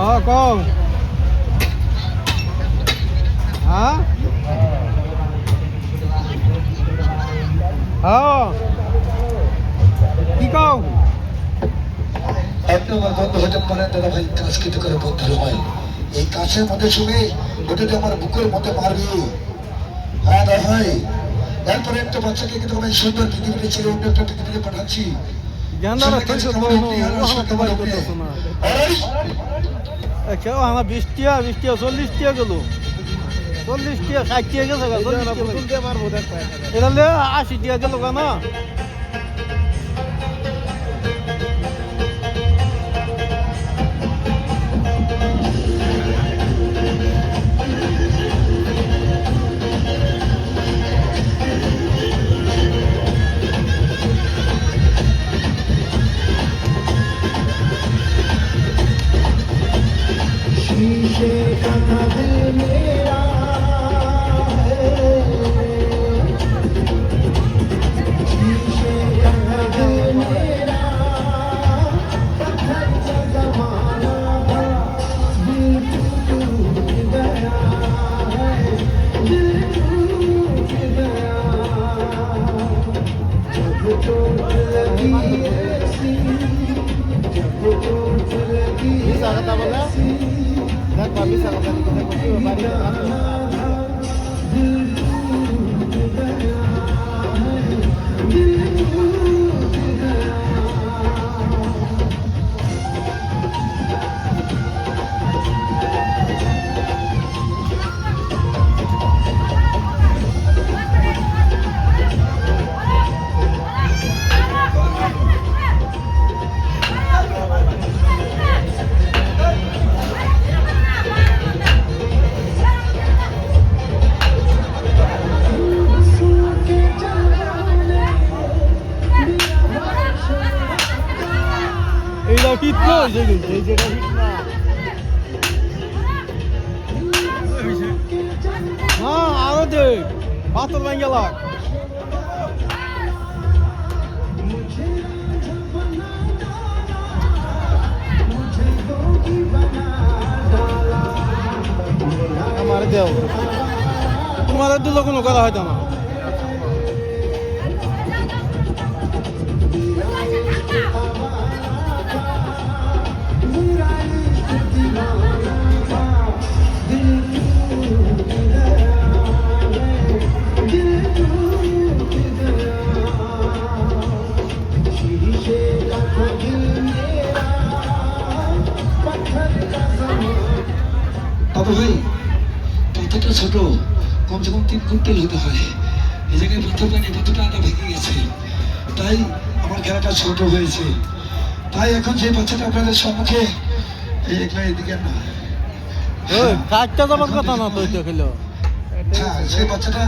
হ্যাঁ কও হ্যাঁ হ্যাঁ কি কও একদম বন্ধ হতে পারে দাদা ভাই কাজ কেটে করে বন্ধু হয় এই কাছের মধ্যে শুনে ওটা যে আমার বুকের মধ্যে মারবি হ্যাঁ দাদা ভাই এরপরে একটা বাচ্চাকে কিন্তু আমি সুন্দর পৃথিবীতে ছেড়ে অন্য একটা পৃথিবীতে পাঠাচ্ছি কেউ আমার 20 টিয়া 40 টিয়া গেল 40 টিয়া 60 টিয়া গেছে এটা 80 টিয়া গেল না bisa kata bola dan bisa kata kita kopi bari এইটা ঠিক নয় কিন্তু এই যেটা ঠিক না হ্যাঁ আরো দেখ পাথর ভেঙে গেল আমার দেও তোমাদের দিল কোনো কথা হয়তো না বাবু ভাই পাথরটা ছোট কমসে কম 3 কুইন্টাল হতে হয় এই জায়গায় পাথর পানি পাথরটা আনা ভেঙে গেছে তাই আমার খেলাটা ছোট হয়েছে তাই এখন যে বাচ্চাটা আপনাদের সম্মুখে এই একলা এদিকে না কাজটা যাবার কথা না তো খেলো হ্যাঁ সেই বাচ্চাটা